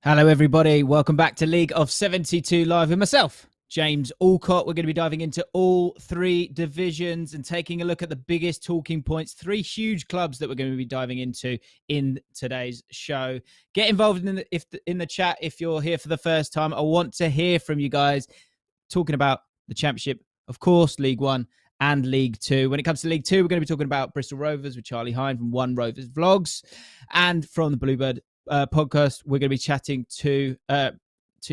Hello, everybody. Welcome back to League of 72 Live with myself, James Allcott. We're going to be diving into all three divisions and taking a look at the biggest talking points. Three huge clubs that we're going to be diving into in today's show. Get involved in the chat if you're here for the first time. I want to hear from you guys talking about the Championship, of course, League One and League Two. When it comes to League Two, we're going to be talking about Bristol Rovers with Charlie Hine from One Rovers Vlogs, and from the Bluebird podcast, we're going to be chatting to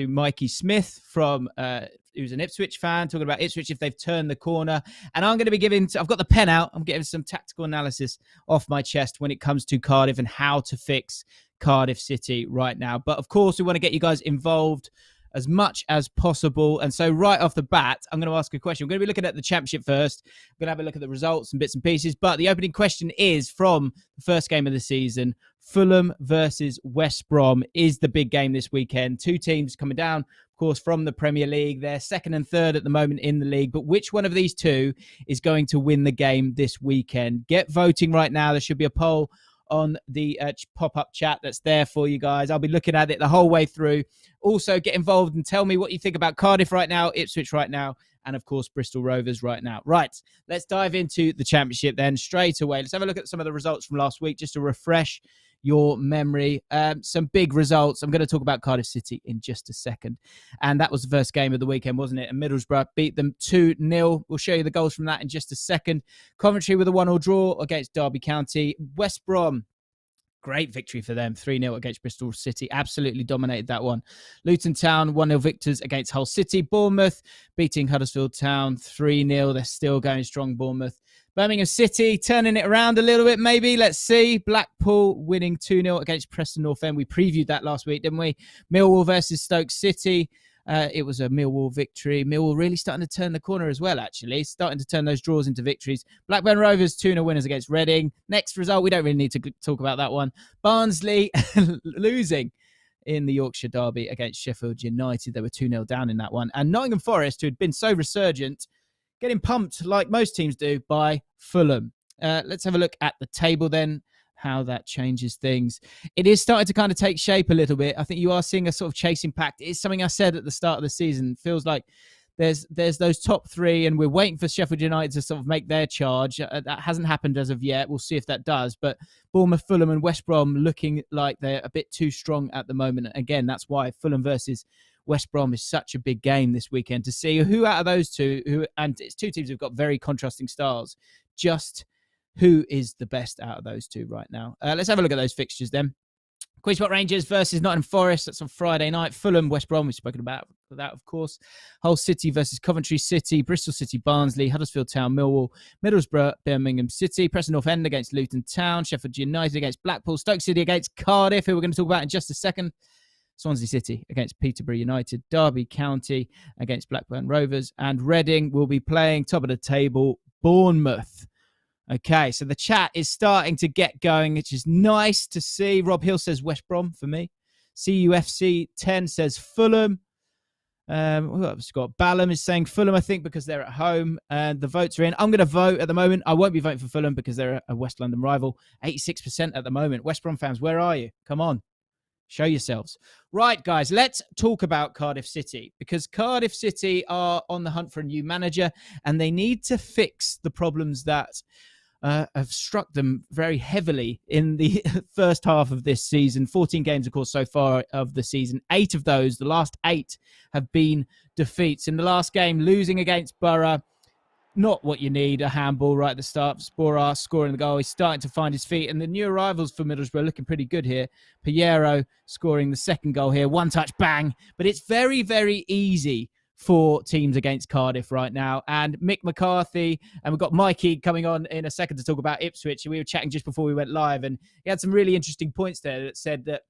Mikey Smith from who's an Ipswich fan, talking about Ipswich if they've turned the corner. And I'm going to be I've got the pen out. I'm getting some tactical analysis off my chest when it comes to Cardiff and how to fix Cardiff City right now. But of course, we want to get you guys involved as much as possible. And so right off the bat, I'm going to ask a question. We're going to be looking at the Championship first. We're going to have a look at the results and bits and pieces. But the opening question is from the first game of the season. Fulham versus West Brom is the big game this weekend. Two teams coming down, of course, from the Premier League. They're second and third at the moment in the league. But which one of these two is going to win the game this weekend? Get voting right now. There should be a poll on the pop-up chat that's there for you guys. I'll be looking at it the whole way through. Also, get involved and tell me what you think about Cardiff right now, Ipswich right now, and of course, Bristol Rovers right now. Right, let's dive into the Championship then straight away. Let's have a look at some of the results from last week just to refresh your memory. Some big results. I'm going to talk about Cardiff City in just a second. And that was the first game of the weekend, wasn't it? And Middlesbrough beat them 2-0. We'll show you the goals from that in just a second. Coventry with a 1-1 draw against Derby County. West Brom, great victory for them. 3-0 against Bristol City. Absolutely dominated that one. Luton Town, 1-0 victors against Hull City. Bournemouth beating Huddersfield Town 3-0. They're still going strong, Bournemouth. Birmingham City turning it around a little bit, maybe. Let's see. Blackpool winning 2-0 against Preston North End. We previewed that last week, didn't we? Millwall versus Stoke City. It was a Millwall victory. Millwall really starting to turn the corner as well, actually. Starting to turn those draws into victories. Blackburn Rovers 2-0 winners against Reading. Next result, we don't really need to talk about that one. Barnsley losing in the Yorkshire Derby against Sheffield United. They were 2-0 down in that one. And Nottingham Forest, who had been so resurgent, getting pumped, like most teams do, by Fulham. Let's have a look at the table then, how that changes things. It is starting to kind of take shape a little bit. I think you are seeing a sort of chasing pact. It's something I said at the start of the season. It feels like there's those top three, and we're waiting for Sheffield United to sort of make their charge. That hasn't happened as of yet. We'll see if that does. But Bournemouth, Fulham and West Brom looking like they're a bit too strong at the moment. Again, that's why Fulham versus West Brom is such a big game this weekend, to see who out of those two, and it's two teams who've got very contrasting styles, just who is the best out of those two right now. Let's have a look at those fixtures then. Queen's Park Rangers versus Nottingham Forest. That's on Friday night. Fulham, West Brom, we've spoken about that, of course. Hull City versus Coventry City. Bristol City, Barnsley. Huddersfield Town, Millwall. Middlesbrough, Birmingham City. Preston North End against Luton Town. Sheffield United against Blackpool. Stoke City against Cardiff, who we're going to talk about in just a second. Swansea City against Peterborough United. Derby County against Blackburn Rovers. And Reading will be playing top of the table, Bournemouth. Okay, so the chat is starting to get going, which is nice to see. Rob Hill says West Brom for me. CUFC 10 says Fulham. Scott Ballum is saying Fulham, I think, because they're at home. And the votes are in. I'm going to vote at the moment. I won't be voting for Fulham because they're a West London rival. 86% at the moment. West Brom fans, where are you? Come on. Show yourselves. Right, guys, let's talk about Cardiff City, because Cardiff City are on the hunt for a new manager and they need to fix the problems that have struck them very heavily in the first half of this season. 14 games, of course, so far of the season. 8 of those, the last 8, have been defeats. In the last game, losing against Borough, not what you need, a handball right at the start. Sporar scoring the goal. He's starting to find his feet. And the new arrivals for Middlesbrough looking pretty good here. Piero scoring the second goal here. One touch, bang. But it's very, very easy for teams against Cardiff right now. And Mick McCarthy, and we've got Mikey coming on in a second to talk about Ipswich. We were chatting just before we went live, and he had some really interesting points there that said that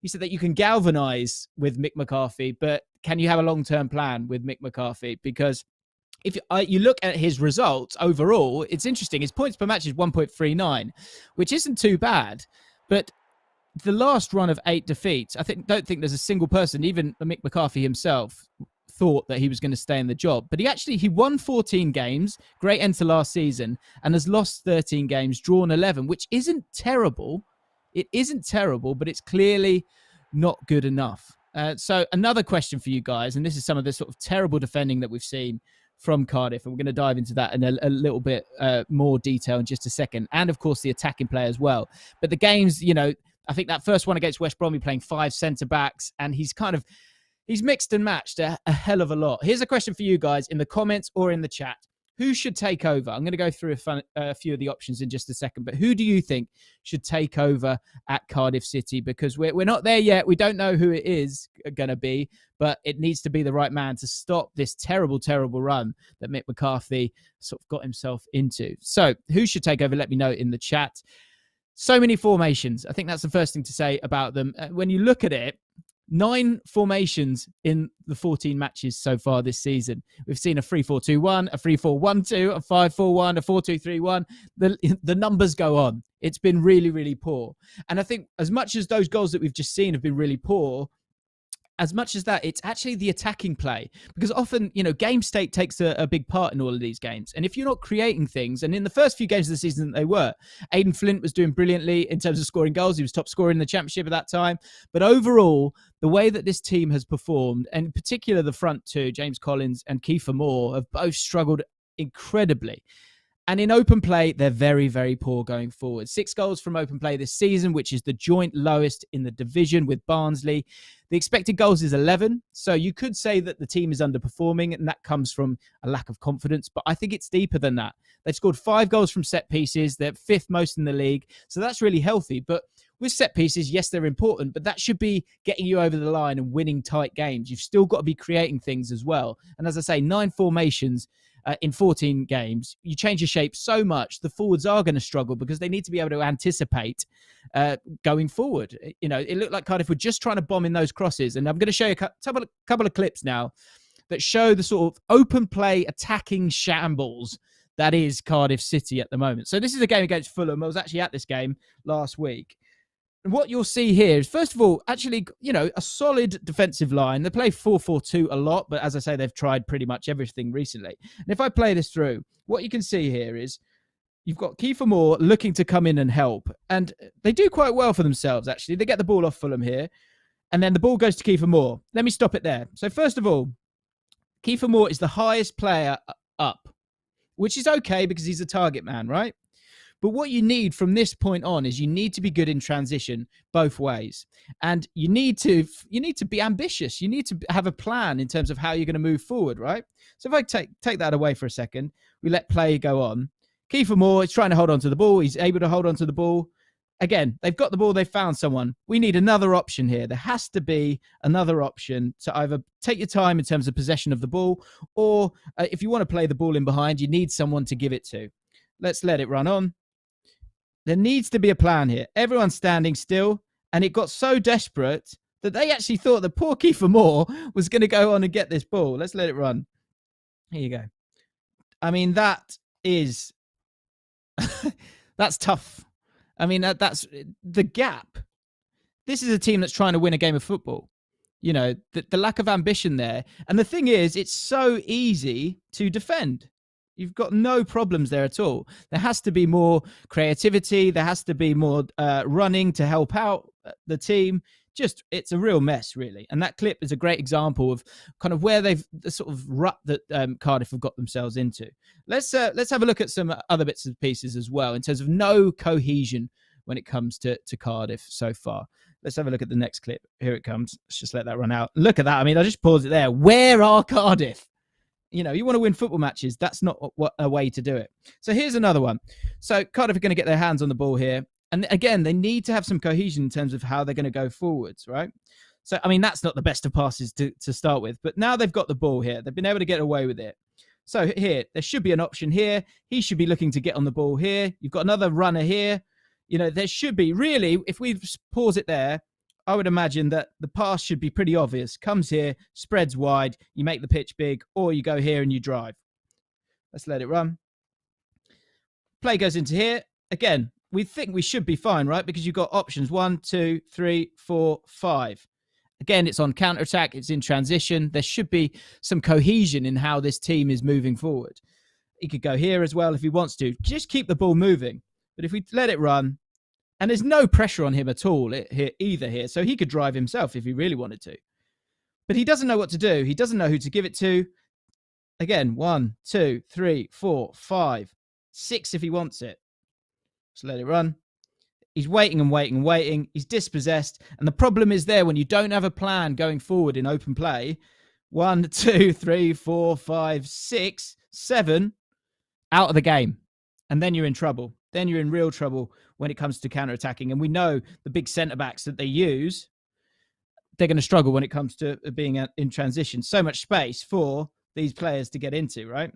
he said that you can galvanise with Mick McCarthy, but can you have a long-term plan with Mick McCarthy? Because if you look at his results overall, it's interesting. His points per match is 1.39, which isn't too bad. But the last run of 8 defeats, don't think there's a single person, even Mick McCarthy himself, thought that he was going to stay in the job. But he won 14 games, great end to last season, and has lost 13 games, drawn 11, which isn't terrible. It isn't terrible, but it's clearly not good enough. So another question for you guys, and this is some of the sort of terrible defending that we've seen from Cardiff, and we're going to dive into that in a little bit more detail in just a second, and of course the attacking play as well. But the games, I think that first one against West Brom, playing 5 centre-backs, and he's mixed and matched a hell of a lot. Here's a question for you guys in the comments or in the chat. Who should take over? I'm going to go through a few of the options in just a second, but who do you think should take over at Cardiff City? Because we're not there yet. We don't know who it is going to be, but it needs to be the right man to stop this terrible, terrible run that Mick McCarthy sort of got himself into. So who should take over? Let me know in the chat. So many formations. I think that's the first thing to say about them. When you look at it, 9 formations in the 14 matches so far this season. We've seen a 3-4-2-1, a 3-4-1-2, a 5-4-1, a 4-2-3-1. The numbers go on. It's been really, really poor. And I think as much as those goals that we've just seen have been really poor, as much as that, it's actually the attacking play. Because often, game state takes a big part in all of these games. And if you're not creating things, and in the first few games of the season they were, Aidan Flint was doing brilliantly in terms of scoring goals. He was top scorer in the Championship at that time. But overall, the way that this team has performed, and in particular the front two, James Collins and Kiefer Moore, have both struggled incredibly. And in open play, they're very, very poor going forward. 6 goals from open play this season, which is the joint lowest in the division with Barnsley. The expected goals is 11. So you could say that the team is underperforming, and that comes from a lack of confidence. But I think it's deeper than that. They've scored 5 goals from set pieces. They're 5th most in the league. So that's really healthy. But with set pieces, yes, they're important, but that should be getting you over the line and winning tight games. You've still got to be creating things as well. And as I say, 9 formations in 14 games, you change your shape so much, the forwards are going to struggle because they need to be able to anticipate going forward. It looked like Cardiff were just trying to bomb in those crosses. And I'm going to show you a couple of clips now that show the sort of open play attacking shambles that is Cardiff City at the moment. So this is a game against Fulham. I was actually at this game last week. And what you'll see here is, first of all, actually, a solid defensive line. They play 4-4-2 a lot, but as I say, they've tried pretty much everything recently. And if I play this through, what you can see here is you've got Kiefer Moore looking to come in and help. And they do quite well for themselves, actually. They get the ball off Fulham here, and then the ball goes to Kiefer Moore. Let me stop it there. So first of all, Kiefer Moore is the highest player up, which is okay because he's a target man, right? But what you need from this point on is you need to be good in transition both ways. And you need to be ambitious. You need to have a plan in terms of how you're going to move forward, right? So if I take that away for a second, we let play go on. Kiefer Moore is trying to hold on to the ball. He's able to hold on to the ball. Again, they've got the ball. They've found someone. We need another option here. There has to be another option to either take your time in terms of possession of the ball, or if you want to play the ball in behind, you need someone to give it to. Let's let it run on. There needs to be a plan here. Everyone's standing still, and it got so desperate that they actually thought that poor Kiefer Moore was going to go on and get this ball. Let's let it run. Here you go. I mean, that is... that's tough. I mean, that's the gap. This is a team that's trying to win a game of football. The lack of ambition there. And the thing is, it's so easy to defend. You've got no problems there at all. There has to be more creativity. There has to be more running to help out the team. It's a real mess, really. And that clip is a great example of kind of where the sort of rut that Cardiff have got themselves into. Let's have a look at some other bits and pieces as well in terms of no cohesion when it comes to Cardiff so far. Let's have a look at the next clip. Here it comes. Let's just let that run out. Look at that. I mean, I just paused it there. Where are Cardiff? You want to win football matches. That's not a way to do it. So here's another one. So Cardiff are going to get their hands on the ball here. And again, they need to have some cohesion in terms of how they're going to go forwards, right? So, I mean, that's not the best of passes to start with. But now they've got the ball here. They've been able to get away with it. So here, there should be an option here. He should be looking to get on the ball here. You've got another runner here. There should be, really, if we pause it there, I would imagine that the pass should be pretty obvious. Comes here, spreads wide, you make the pitch big, or you go here and you drive. Let's let it run. Play goes into here. Again, we think we should be fine, right? Because you've got options 1, 2, 3, 4, 5. Again, it's on counter-attack. It's in transition. There should be some cohesion in how this team is moving forward. He could go here as well if he wants to. Just keep the ball moving. But if we let it run, And there's no pressure on him at all here. So he could drive himself if he really wanted to. But he doesn't know what to do. He doesn't know who to give it to. Again, 1, 2, 3, 4, 5, 6 if he wants it. Just let it run. He's waiting and waiting and waiting. He's dispossessed. And the problem is there when you don't have a plan going forward in open play. 1, 2, 3, 4, 5, 6, 7 out of the game. And then you're in trouble. Then you're in real trouble when it comes to counter-attacking. And we know the big centre-backs that they use, they're going to struggle when it comes to being in transition. So much space for these players to get into, right?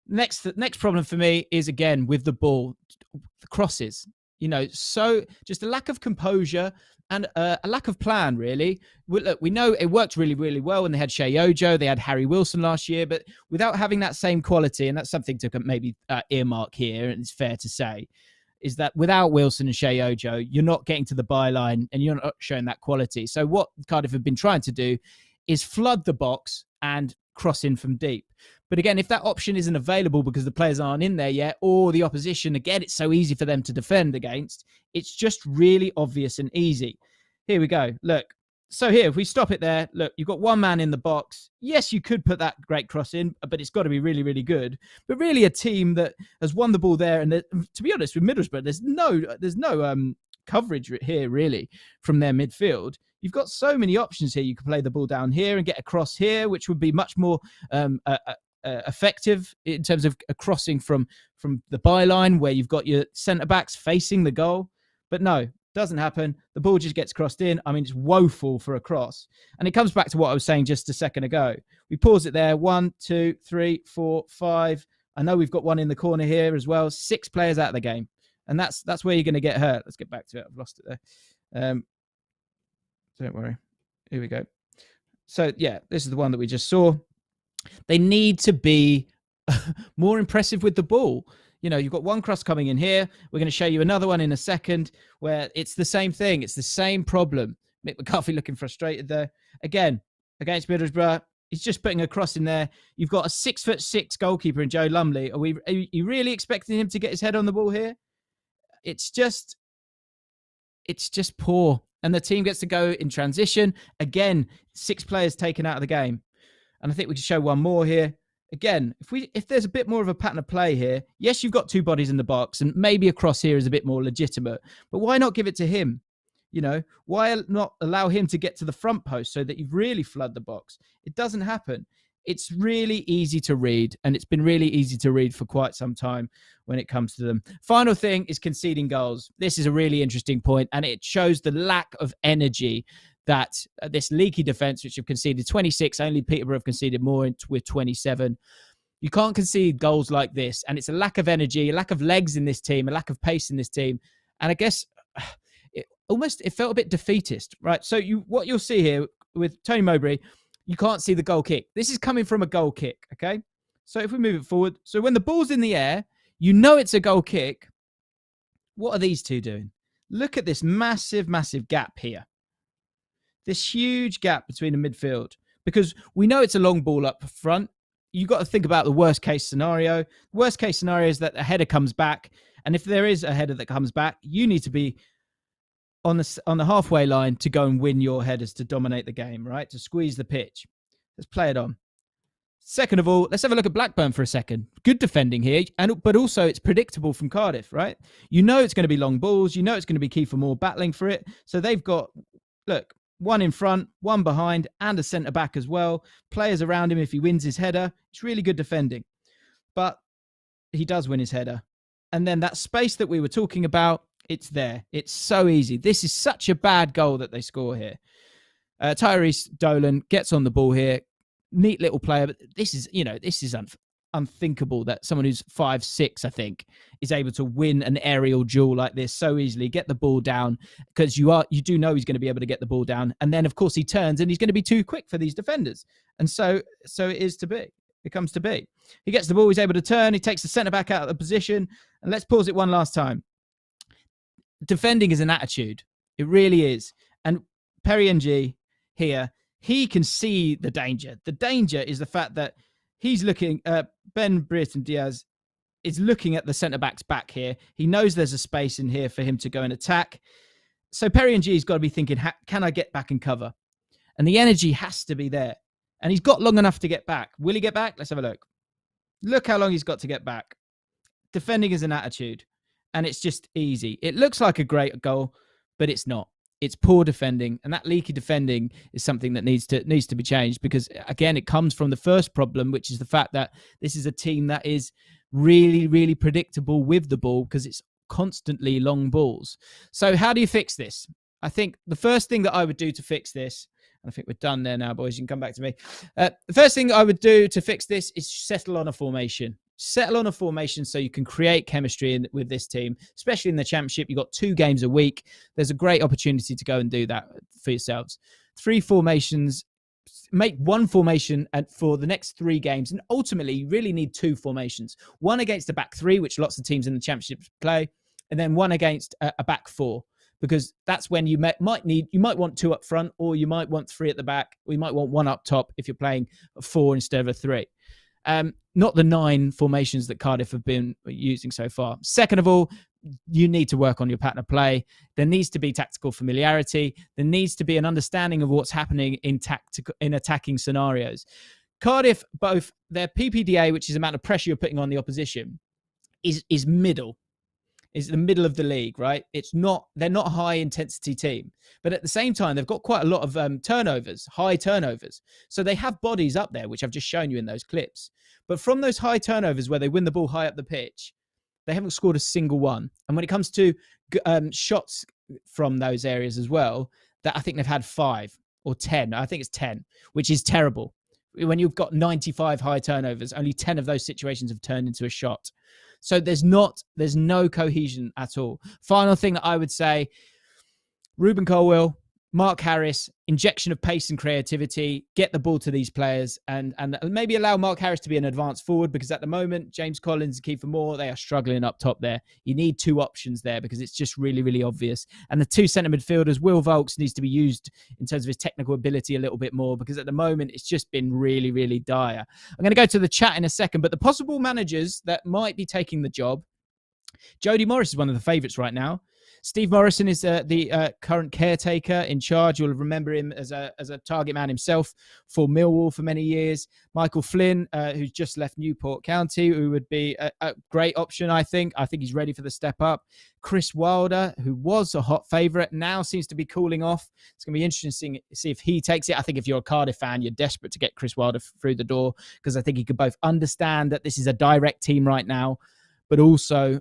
Next problem for me is, again, with the ball, the crosses. So just a lack of composure and a lack of plan, really. Look, we know it worked really, really well when they had Shea Ojo, they had Harry Wilson last year, but without having that same quality, and that's something to maybe earmark here, and it's fair to say, is that without Wilson and Shea Ojo, you're not getting to the byline and you're not showing that quality. So what Cardiff have been trying to do is flood the box and cross in from deep. But again, if that option isn't available because the players aren't in there yet, or the opposition, again, it's so easy for them to defend against, it's just really obvious and easy. Here we go. Look. So here, if we stop it there, look, you've got one man in the box. Yes, you could put that great cross in, but it's got to be really, really good. But really a team that has won the ball there. And to be honest, with Middlesbrough, there's no coverage here, really, from their midfield. You've got so many options here. You can play the ball down here and get a cross here, which would be much more effective in terms of a crossing from the byline where you've got your centre-backs facing the goal. But no, doesn't happen. The ball just gets crossed in. I mean, it's woeful for a cross. And it comes back to what I was saying just a second ago. We pause it there. 1, 2, 3, 4, 5. I know we've got one in the corner here as well. 6 players out of the game. And that's where you're going to get hurt. Let's get back to it. I've lost it there. Don't worry. Here we go. So, yeah, this is the one that we just saw. They need to be more impressive with the ball. You've got one cross coming in here. We're going to show you another one in a second where it's the same thing. It's the same problem. Mick McCarthy looking frustrated there. Again, against Middlesbrough, he's just putting a cross in there. You've got a 6'6" goalkeeper in Joe Lumley. Are you really expecting him to get his head on the ball here? It's just poor. And the team gets to go in transition. Again, 6 players taken out of the game. And I think we can show one more here. Again, if there's a bit more of a pattern of play here, yes, you've got 2 bodies in the box and maybe a cross here is a bit more legitimate, but why not give it to him? Why not allow him to get to the front post so that you really flood the box? It doesn't happen. It's really easy to read, and it's been really easy to read for quite some time when it comes to them. Final thing is conceding goals. This is a really interesting point, and it shows the lack of energy that this leaky defence, which have conceded 26, only Peterborough have conceded more with 27. You can't concede goals like this. And it's a lack of energy, a lack of legs in this team, a lack of pace in this team. And I guess it felt a bit defeatist, right? So what you'll see here with Tony Mowbray, you can't see the goal kick. This is coming from a goal kick, okay? So if we move it forward, so when the ball's in the air, it's a goal kick. What are these two doing? Look at this massive, massive gap here. This huge gap between the midfield, because we know it's a long ball up front. You've got to think about the worst case scenario. The worst case scenario is that a header comes back. And if there is a header that comes back, you need to be on the halfway line to go and win your headers to dominate the game, right? To squeeze the pitch. Let's play it on. Second of all, let's have a look at Blackburn for a second. Good defending here, but also it's predictable from Cardiff, right? It's going to be long balls. It's going to be Kiefer Moore battling for it. So they've got, look, one in front, one behind, and a centre-back as well. Players around him if he wins his header. It's really good defending. But he does win his header. And then that space that we were talking about, it's there. It's so easy. This is such a bad goal that they score here. Tyrese Dolan gets on the ball here. Neat little player. But this is unthinkable that someone who's 5'6", I think, is able to win an aerial duel like this so easily, get the ball down, because you do know he's going to be able to get the ball down. And then, of course, he turns and he's going to be too quick for these defenders. And so it is to be. It comes to be. He gets the ball, he's able to turn, he takes the centre-back out of the position. And let's pause it one last time. Defending is an attitude. It really is. And Perry NG here, he can see the danger. The danger is the fact that he's looking at Ben Britton Diaz. is looking at the centre-back's back here. He knows there's a space in here for him to go and attack. So Perry and G's got to be thinking, can I get back and cover? And the energy has to be there. And he's got long enough to get back. Will he get back? Let's have a look. Look how long he's got to get back. Defending is an attitude. And it's just easy. It looks like a great goal, but it's not. It's poor defending, and that leaky defending is something that needs to be changed, because again, it comes from the first problem, which is the fact that this is a team that is really, really predictable with the ball because it's constantly long balls. So how do you fix this? I think the first thing that I would do to fix this, and I think we're done there now, boys, you can come back to me. The first thing I would do to fix this is settle on a formation. Settle on a formation so you can create chemistry with this team, especially in the Championship. You've got 2 games a week. There's a great opportunity to go and do that for yourselves. 3 formations. Make 1 formation for the next 3 games. And ultimately, you really need 2 formations. 1 against a back 3, which lots of teams in the Championship play, and then 1 against a back 4. Because that's when you might want 2 up front, or you might want 3 at the back, or you might want 1 up top if you're playing a 4 instead of a 3. Not the 9 formations that Cardiff have been using so far. Second of all, you need to work on your pattern of play. There needs to be tactical familiarity. There needs to be an understanding of what's happening in attacking scenarios. Cardiff, both their PPDA, which is the amount of pressure you're putting on the opposition, is middle. Is the middle of the league, right? They're not a high intensity team, but at the same time, they've got quite a lot of turnovers, high turnovers. So they have bodies up there, which I've just shown you in those clips. But from those high turnovers where they win the ball high up the pitch, they haven't scored a single one. And when it comes to shots from those areas as well, that I think they've had 5 or 10. I think it's 10, which is terrible. When you've got 95 high turnovers, only 10 of those situations have turned into a shot. So there's no cohesion at all. Final thing that I would say, Ruben Colwill, Mark Harris, injection of pace and creativity, get the ball to these players and maybe allow Mark Harris to be an advanced forward, because at the moment, James Collins and Kiefer Moore, they are struggling up top there. You need 2 options there because it's just really, really obvious. And the 2 centre midfielders, Will Volks needs to be used in terms of his technical ability a little bit more, because at the moment, it's just been really, really dire. I'm going to go to the chat in a second, but the possible managers that might be taking the job, Jody Morris is one of the favourites right now. Steve Morrison is the current caretaker in charge. You'll remember him as a target man himself for Millwall for many years. Michael Flynn, who's just left Newport County, who would be a great option, I think. I think he's ready for the step up. Chris Wilder, who was a hot favourite, now seems to be cooling off. It's going to be interesting to see if he takes it. I think if you're a Cardiff fan, you're desperate to get Chris Wilder through the door, because I think he could both understand that this is a direct team right now, but also,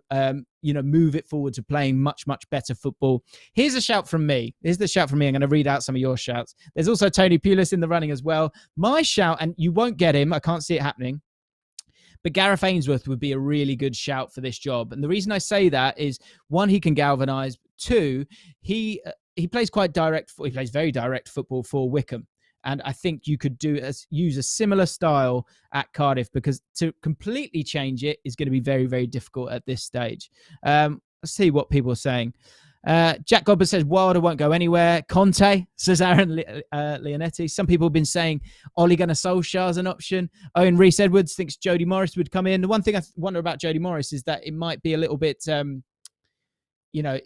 move it forward to playing much, much better football. Here's a shout from me. I'm going to read out some of your shouts. There's also Tony Pulis in the running as well. My shout, and you won't get him, I can't see it happening, but Gareth Ainsworth would be a really good shout for this job. And the reason I say that is, 1, he can galvanise. 2, he plays quite direct. He plays very direct football for Wycombe. And I think you could use a similar style at Cardiff, because to completely change it is going to be very, very difficult at this stage. Let's see what people are saying. Jack Godber says Wilder won't go anywhere. Conte, says Aaron Leonetti. Some people have been saying Ole Gunnar Solskjaer is an option. Owen Reese-Edwards thinks Jody Morris would come in. The one thing I wonder about Jody Morris is that it might be a little bit...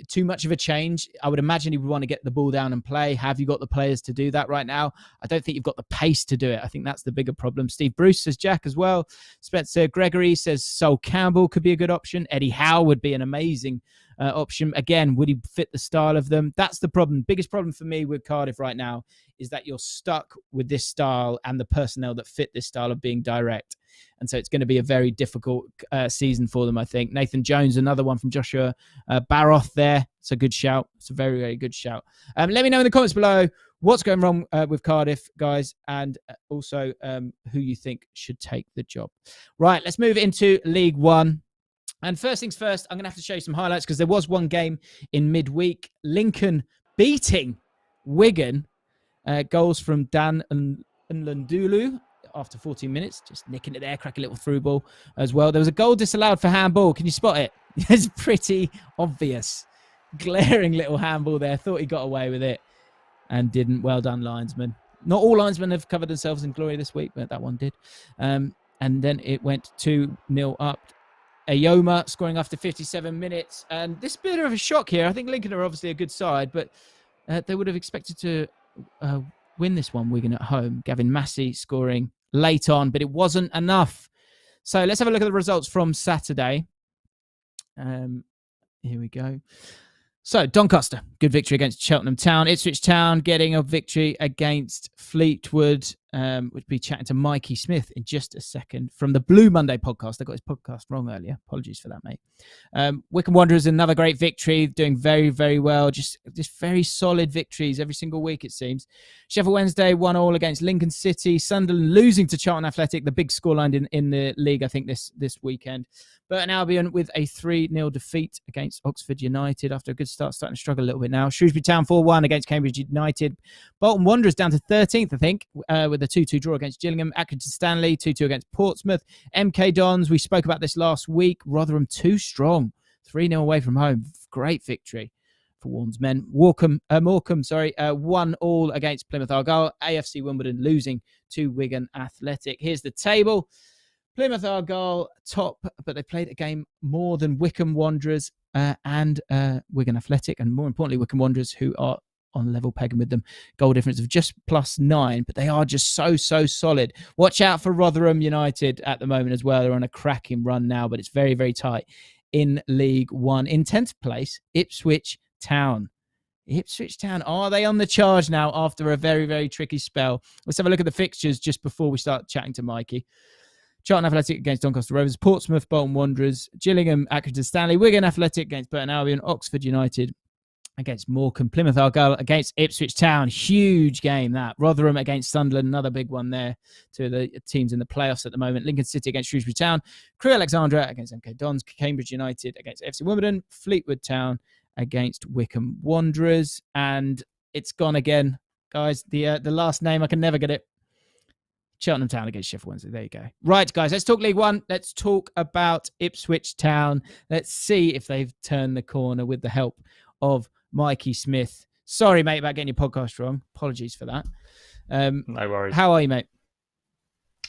too much of a change. I would imagine he would want to get the ball down and play. Have you got the players to do that right now? I don't think you've got the pace to do it. I think that's the bigger problem. Steve Bruce says Jack as well. Spencer Gregory says Sol Campbell could be a good option. Eddie Howe would be an amazing option. Again, would he fit the style of them? That's the problem. Biggest problem for me with Cardiff right now is that you're stuck with this style and the personnel that fit this style of being direct. And so it's going to be a very difficult season for them, I think. Nathan Jones, another one from Joshua Baroth there. It's a good shout. It's a very, very good shout. Let me know in the comments below what's going wrong with Cardiff, guys, and also who you think should take the job. Right, let's move into League One. And first things first, I'm going to have to show you some highlights, because there was one game in midweek. Lincoln beating Wigan. Goals from Dan and Lundulu after 14 minutes, just nicking it there, crack a little through ball as well. There was a goal disallowed for handball. Can you spot it? It's pretty obvious. Glaring little handball there. Thought he got away with it and didn't. Well done, linesman. Not all linesmen have covered themselves in glory this week, but that one did. And then it went 2-0 up. Ayoma scoring after 57 minutes. And this bit of a shock here. I think Lincoln are obviously a good side, but they would have expected to win this one, Wigan at home. Gavin Massey scoring late on, but it wasn't enough. So let's have a look at the results from Saturday. Here we go. So, Doncaster, good victory against Cheltenham Town. Ipswich Town getting a victory against Fleetwood. We'll be chatting to Mikey Smith in just a second from the Blue Monday podcast. I got his podcast wrong earlier. Apologies for that, mate. Wycombe Wanderers, another great victory, doing very, very well. Just very solid victories every single week, it seems. Sheffield Wednesday 1-1 against Lincoln City. Sunderland losing to Charlton Athletic, the big scoreline in the league, I think, this weekend. Burton Albion with a 3-0 defeat against Oxford United after a good start, starting to struggle a little bit now. Shrewsbury Town 4-1 against Cambridge United. Bolton Wanderers down to 13th, I think, with a 2-2 draw against Gillingham. Accrington Stanley 2-2 against Portsmouth. MK Dons, we spoke about this last week. Rotherham too strong, 3-0 away from home. Great victory for Warren's men. Morecambe, 1-1 against Plymouth Argyle. AFC Wimbledon losing to Wigan Athletic. Here's the table. Plymouth Argyle top, but they played a game more than Wycombe Wanderers and Wigan Athletic, and more importantly, Wycombe Wanderers, who are on level pegging with them. Goal difference of just +9, but they are just so solid. Watch out for Rotherham United at the moment as well. They're on a cracking run now, but it's very, very tight in League One. In 10th place, Ipswich Town. Ipswich Town, are they on the charge now after a very, very tricky spell? Let's have a look at the fixtures just before we start chatting to Mikey. Charlton Athletic against Doncaster Rovers, Portsmouth, Bolton Wanderers, Gillingham, Accrington Stanley, Wigan Athletic against Burton Albion, Oxford United against Morecambe, Plymouth Argyle against Ipswich Town. Huge game that. Rotherham against Sunderland, another big one there. Two of the teams in the playoffs at the moment. Lincoln City against Shrewsbury Town, Crewe Alexandra against MK Dons, Cambridge United against FC Wimbledon, Fleetwood Town against Wycombe Wanderers. And it's gone again, guys. The last name, I can never get it. Cheltenham Town against Sheffield Wednesday. There you go. Right, guys, let's talk League One. Let's talk about Ipswich Town. Let's see if they've turned the corner with the help of Mikey Smith. Sorry, mate, about getting your podcast wrong. Apologies for that. No worries. How are you, mate?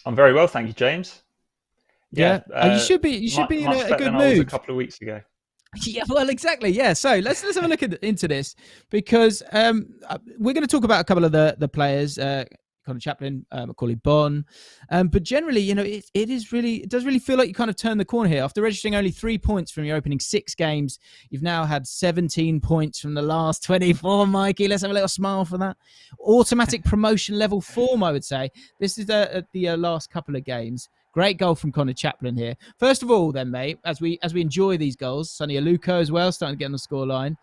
I'm very well, thank you, James. Yeah. You should be in a good mood. I was a couple of weeks ago. Yeah, well, exactly. Yeah. So let's have a look into this, because we're going to talk about a couple of the players. Connor Chaplin, Macaulay Bonne. But generally, it does really feel like you kind of turned the corner here. After registering only 3 points from your opening 6 games, you've now had 17 points from the last 24, Mikey. Let's have a little smile for that. Automatic promotion level form, I would say. This is the last couple of games. Great goal from Connor Chaplin here. First of all, then, mate, as we enjoy these goals, Sonny Aluko as well, starting to get on the scoreline.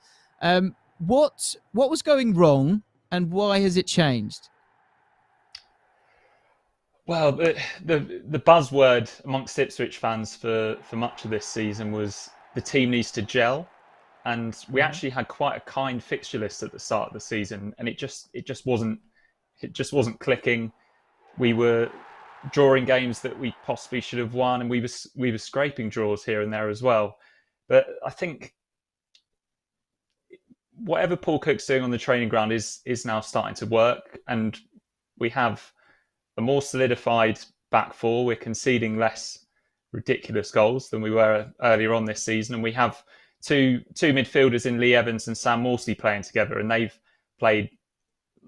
What was going wrong, and why has it changed? Well, the buzzword amongst Ipswich fans for much of this season was the team needs to gel, and we actually had quite a kind fixture list at the start of the season, and it just wasn't clicking. We were drawing games that we possibly should have won, and we were scraping draws here and there as well. But I think whatever Paul Cook's doing on the training ground is now starting to work, and we have a more solidified back four. We're conceding less ridiculous goals than we were earlier on this season. And we have two midfielders in Lee Evans and Sam Morsey playing together. And they've played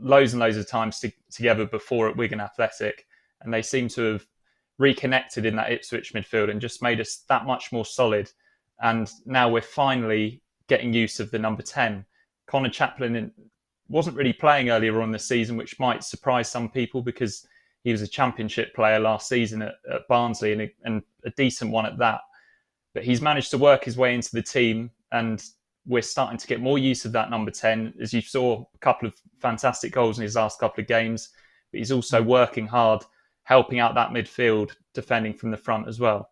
loads and loads of times together before at Wigan Athletic. And they seem to have reconnected in that Ipswich midfield and just made us that much more solid. And now we're finally getting use of the number 10. Connor Chaplin wasn't really playing earlier on this season, which might surprise some people because he was a championship player last season at Barnsley and a decent one at that. But he's managed to work his way into the team, and we're starting to get more use of that number 10. As you saw, a couple of fantastic goals in his last couple of games, but he's also working hard, helping out that midfield, defending from the front as well.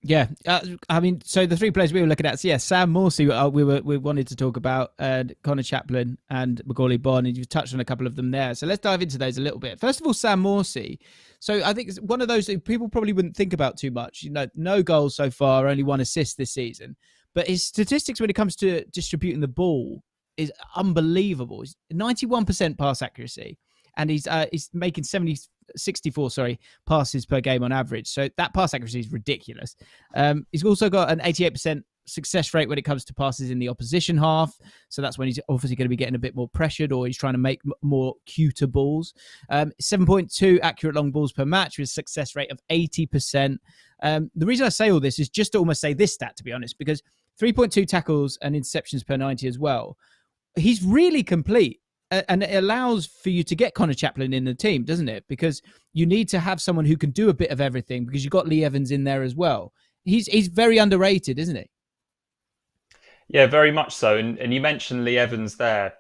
Yeah, so the 3 players we were looking at, Sam Morsey, we wanted to talk about, Connor Chaplin and Macaulay Bonne, and you've touched on a couple of them there. So let's dive into those a little bit. First of all, Sam Morsey. So I think it's one of those that people probably wouldn't think about too much. No goals so far, only 1 assist this season. But his statistics when it comes to distributing the ball is unbelievable. He's 91% pass accuracy, and he's making 70 64 passes per game on average. So that pass accuracy is ridiculous. He's also got an 88% success rate when it comes to passes in the opposition half. So that's when he's obviously going to be getting a bit more pressured, or he's trying to make more cuter balls. 7.2 accurate long balls per match with a success rate of 80%. The reason I say all this is just to almost say this stat, to be honest, because 3.2 tackles and interceptions per 90 as well. He's really complete. And it allows for you to get Connor Chaplin in the team, doesn't it? Because you need to have someone who can do a bit of everything, because you've got Lee Evans in there as well. He's very underrated, isn't he? Yeah, very much so. And you mentioned Lee Evans there.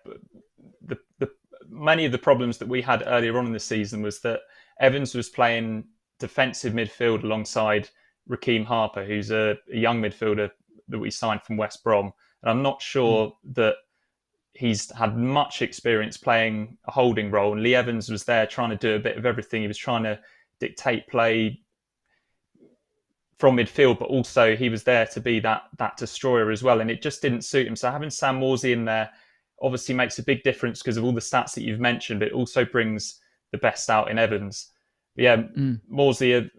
Many of the problems that we had earlier on in the season was that Evans was playing defensive midfield alongside Raheem Harper, who's a young midfielder that we signed from West Brom. And I'm not sure that he's had much experience playing a holding role. And Lee Evans was there trying to do a bit of everything. He was trying to dictate play from midfield, but also he was there to be that destroyer as well. And it just didn't suit him. So having Sam Morsey in there obviously makes a big difference because of all the stats that you've mentioned, but it also brings the best out in Evans. But yeah, Morsey,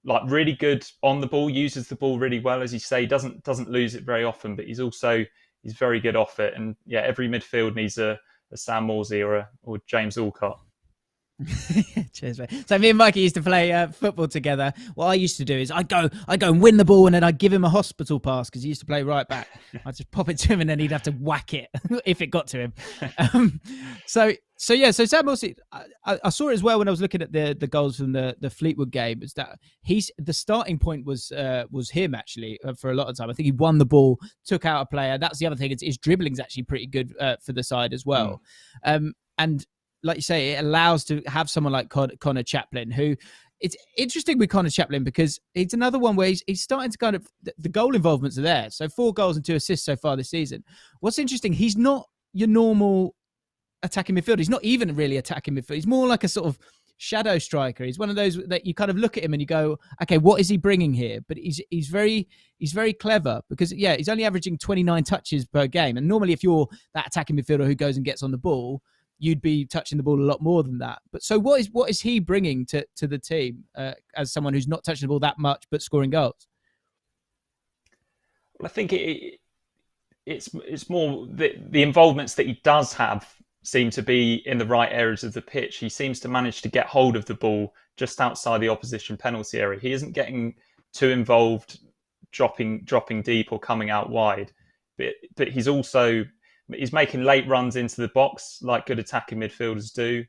like really good on the ball, uses the ball really well, as you say, doesn't lose it very often, but he's very good off it. And yeah, every midfield needs a Sam Morsey or James Allcott. Cheers, mate. So me and Mikey used to play football together. What I used to do is I'd go and win the ball, and then I'd give him a hospital pass because he used to play right back. I'd just pop it to him, and then he'd have to whack it if it got to him. So Sam Morsey, I saw it as well when I was looking at the goals from the Fleetwood game. Is that the starting point was him actually for a lot of time. I think he won the ball, took out a player. That's the other thing. His dribbling's actually pretty good for the side as well. And like you say, it allows to have someone like Connor Chaplin, who it's interesting with Connor Chaplin because it's another one where he's starting to kind of, the goal involvements are there. So 4 goals and 2 assists so far this season. What's interesting, he's not your normal attacking midfielder. He's not even really attacking midfield. He's more like a sort of shadow striker. He's one of those that you kind of look at him and you go, okay, what is he bringing here? But he's very clever because he's only averaging 29 touches per game. And normally if you're that attacking midfielder who goes and gets on the ball, you'd be touching the ball a lot more than that. But so what is he bringing to the team as someone who's not touching the ball that much but scoring goals? Well, I think it's more the involvements that he does have seem to be in the right areas of the pitch. He seems to manage to get hold of the ball just outside the opposition penalty area. He isn't getting too involved, dropping deep or coming out wide. But he's making late runs into the box like good attacking midfielders do.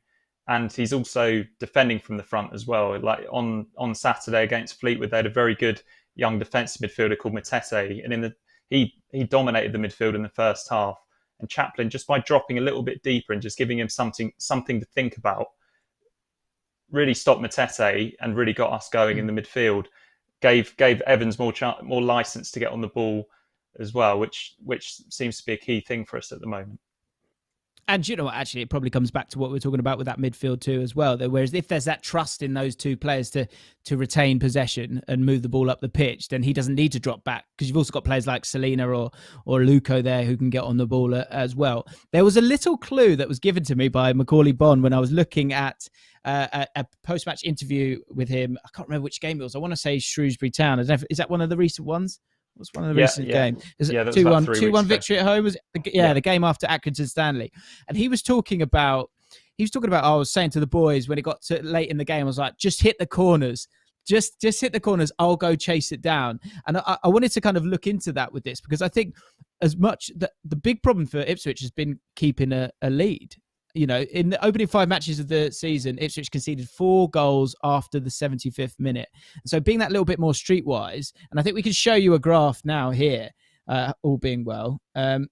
And he's also defending from the front as well. Like on Saturday against Fleetwood, they had a very good young defensive midfielder called Matete. And he dominated the midfield in the first half. And Chaplin, just by dropping a little bit deeper and just giving him something to think about, really stopped Matete and really got us going in the midfield. Gave Evans more license to get on the ball as well, which seems to be a key thing for us at the moment. And you know what, actually, it probably comes back to what we're talking about with that midfield too as well. Whereas if there's that trust in those two players to retain possession and move the ball up the pitch, then he doesn't need to drop back because you've also got players like Selena or Luco there who can get on the ball as well. There was a little clue that was given to me by Macaulay Bonne when I was looking at a post-match interview with him. I can't remember which game it was. I want to say Shrewsbury Town. Is that one of the recent ones? What's one of the recent games? Is it 2-1 victory at home? Was it? The game after Accrington Stanley. And he was talking about, I was saying to the boys when it got to late in the game, I was like, just hit the corners. Just hit the corners. I'll go chase it down. And I wanted to kind of look into that with this because I think as much the big problem for Ipswich has been keeping a lead. You know, in the opening 5 matches of the season, Ipswich conceded 4 goals after the 75th minute. So being that little bit more streetwise, and I think we can show you a graph now here, all being well. And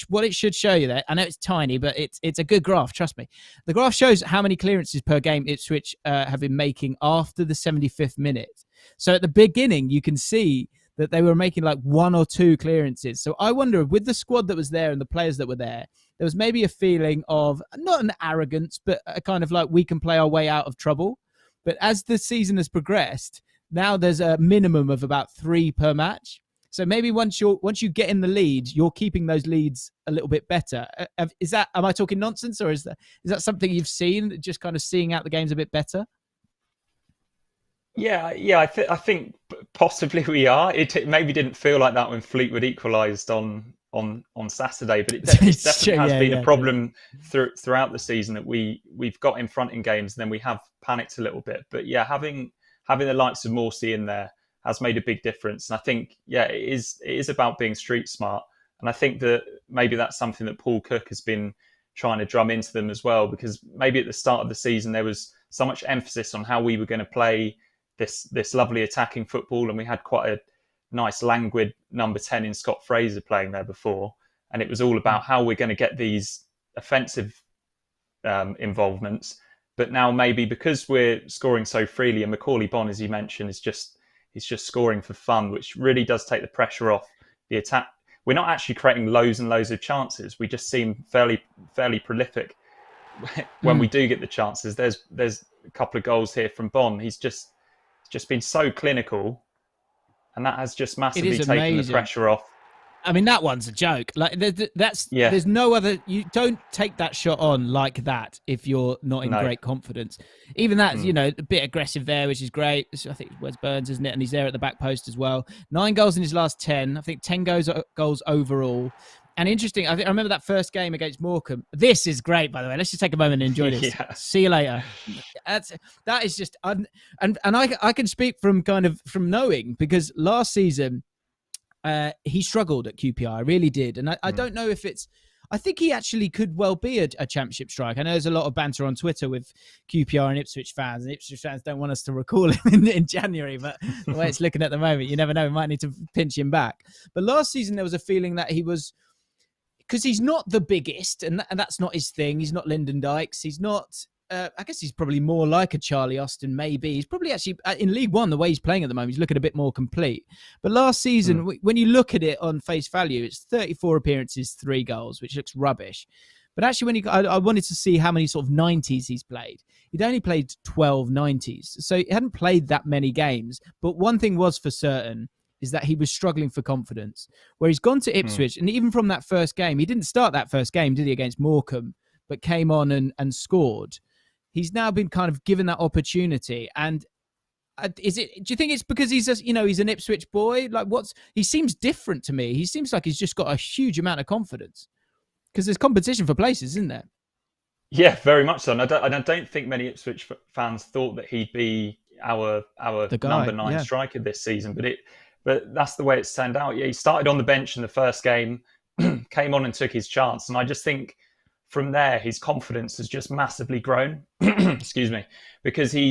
what it should show you there, I know it's tiny, but it's a good graph, trust me. The graph shows how many clearances per game Ipswich have been making after the 75th minute. So at the beginning, you can see that they were making like 1 or 2 clearances. So I wonder, with the squad that was there and the players that were there was maybe a feeling of, not an arrogance, but a kind of like, we can play our way out of trouble. But as the season has progressed, now there's a minimum of about 3 per match. So maybe once you get in the lead, you're keeping those leads a little bit better. Am I talking nonsense, or is that something you've seen, just kind of seeing out the games a bit better? Yeah. I think possibly we are. It maybe didn't feel like that when Fleetwood equalised on Saturday, but it It's true. definitely has been a Yeah, true. problem throughout the season that we've got in front in games, and then we have panicked a little bit. But yeah, having the likes of Morsey in there has made a big difference. And I think it is about being street smart. And I think that maybe that's something that Paul Cook has been trying to drum into them as well, because maybe at the start of the season there was so much emphasis on how we were going to play this lovely attacking football, and we had quite a nice languid number 10 in Scott Fraser playing there before, and it was all about how we're going to get these offensive involvements. But now maybe because we're scoring so freely, and Macaulay Bonne, as you mentioned, he's just scoring for fun, which really does take the pressure off the attack. We're not actually creating loads and loads of chances. We just seem fairly prolific when we do get the chances. There's a couple of goals here from Bonne. He's just been so clinical, and that has just massively taken the pressure off. I mean, that one's a joke. Like there's no other. You don't take that shot on like that if you're not in great confidence. Even that's a bit aggressive there, which is great. I think it's Wes Burns, isn't it? And he's there at the back post as well. 9 goals in his last 10. I think 10 goals overall. And interesting, I remember that first game against Morecambe. This is great, by the way. Let's just take a moment and enjoy this. See you later. That is just, and I can speak from knowing, because last season he struggled at QPR. I really did, and I don't know if it's. I think he actually could well be a championship striker. I know there's a lot of banter on Twitter with QPR and Ipswich fans, and Ipswich fans don't want us to recall him in January, but the way it's looking at the moment, you never know. We might need to pinch him back. But last season there was a feeling that he was. Because he's not the biggest, and that's not his thing. He's not Lyndon Dykes. He's not. I guess he's probably more like a Charlie Austin. Maybe he's probably actually in League One. The way he's playing at the moment, he's looking a bit more complete. But last season, when you look at it on face value, it's 34 appearances, 3 goals, which looks rubbish. But actually, I wanted to see how many sort of 90s he's played. He'd only played 12 90s, so he hadn't played that many games. But one thing was for certain, is that he was struggling for confidence, where he's gone to Ipswich. And even from that first game, he didn't start that first game, did he, against Morecambe, but came on and scored. He's now been kind of given that opportunity. And do you think it's because he's he's an Ipswich boy? Like he seems different to me. He seems like he's just got a huge amount of confidence, because there's competition for places, isn't there? Yeah, very much so. And I don't think many Ipswich fans thought that he'd be our number 9 striker this season, but that's the way it's turned out. Yeah, he started on the bench in the first game, came on and took his chance. And I just think from there, his confidence has just massively grown. Excuse me. Because he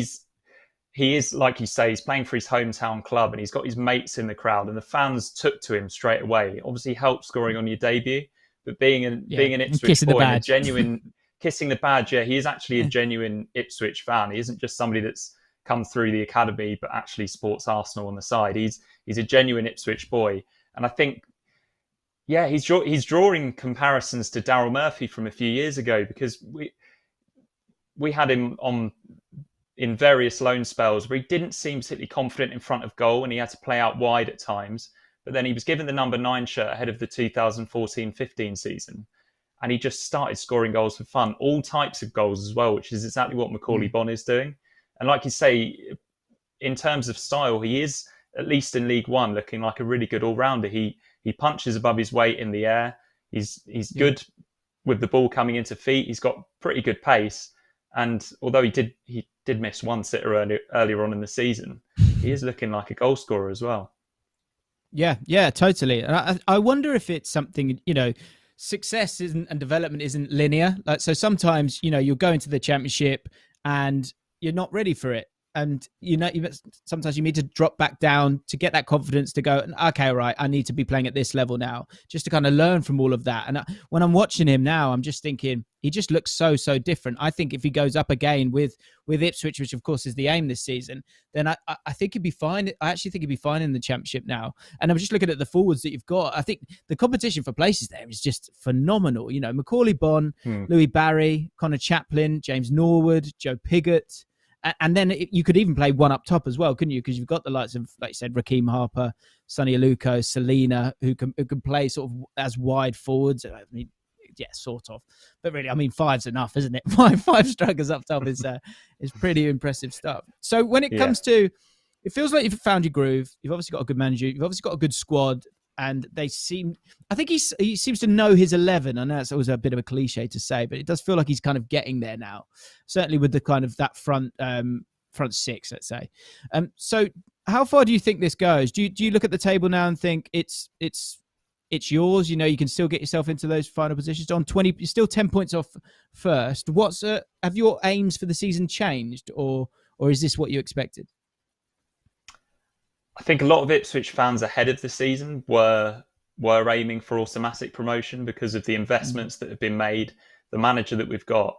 is, like you say, he's playing for his hometown club, and he's got his mates in the crowd, and the fans took to him straight away. Obviously helped scoring on your debut, but being an Ipswich boy, and a genuine kissing the badge, he is actually a genuine Ipswich fan. He isn't just somebody that's come through the academy but actually supports Arsenal on the side. He's a genuine Ipswich boy, and I think he's drawing comparisons to Daryl Murphy from a few years ago, because we had him on in various loan spells where he didn't seem particularly confident in front of goal, and he had to play out wide at times. But then he was given the number 9 shirt ahead of the 2014-15 season, and he just started scoring goals for fun, all types of goals as well, which is exactly what Macaulay Bonne is doing. And like you say, in terms of style, he is, at least in League One, looking like a really good all-rounder. He punches above his weight in the air. He's good with the ball coming into feet. He's got pretty good pace. And although he did miss one sitter earlier on in the season, he is looking like a goal scorer as well. Yeah, totally. And I wonder if it's something, success and development isn't linear. Like, so sometimes, you'll go into the championship and you're not ready for it. And, sometimes you need to drop back down to get that confidence to go, okay, right, I need to be playing at this level now, just to kind of learn from all of that. And when I'm watching him now, I'm just thinking, he just looks so different. I think if he goes up again with Ipswich, which of course is the aim this season, then I think he'd be fine. I actually think he'd be fine in the championship now. And I'm just looking at the forwards that you've got. I think the competition for places there is just phenomenal. Macaulay Bonne, Louis Barry, Connor Chaplin, James Norwood, Joe Pigott. And then you could even play one up top as well, couldn't you? Because you've got the likes of, like you said, Raheem Harper, Sonny Aluko, Selena, who can play sort of as wide forwards. I mean, yeah, sort of. But really, I mean, 5's enough, isn't it? Five strikers up top is pretty impressive stuff. So when it comes to it feels like you've found your groove. You've obviously got a good manager. You've obviously got a good squad. And I think he seems to know his 11. I know it's always a bit of a cliche to say, but it does feel like he's kind of getting there now. Certainly with the kind of that front six, let's say. So how far do you think this goes? Do you look at the table now and think it's yours? You know, you can still get yourself into those final positions. On 20, you're still 10 points off first. Have your aims for the season changed, or is this what you expected? I think a lot of Ipswich fans ahead of the season were aiming for automatic promotion because of the investments that have been made, the manager that we've got,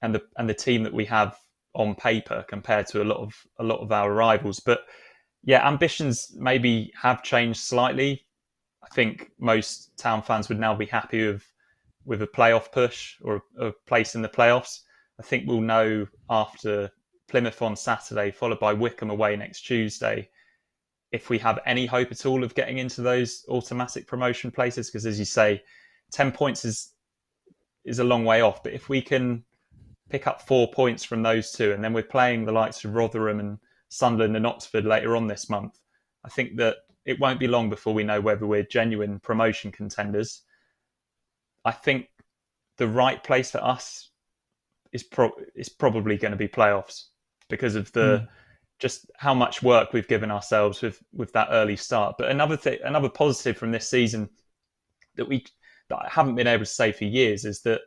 and the team that we have on paper compared to a lot of our rivals. But yeah, ambitions maybe have changed slightly. I think most Town fans would now be happy with a playoff push or a place in the playoffs. I think we'll know after Plymouth on Saturday, followed by Wycombe away next Tuesday, if we have any hope at all of getting into those automatic promotion places. Because as you say, 10 points is a long way off. But if we can pick up 4 points from those two, and then we're playing the likes of Rotherham and Sunderland and Oxford later on this month, I think that it won't be long before we know whether we're genuine promotion contenders. I think the right place for us is probably going to be playoffs because of just how much work we've given ourselves with that early start. But another positive from this season that I haven't been able to say for years is that,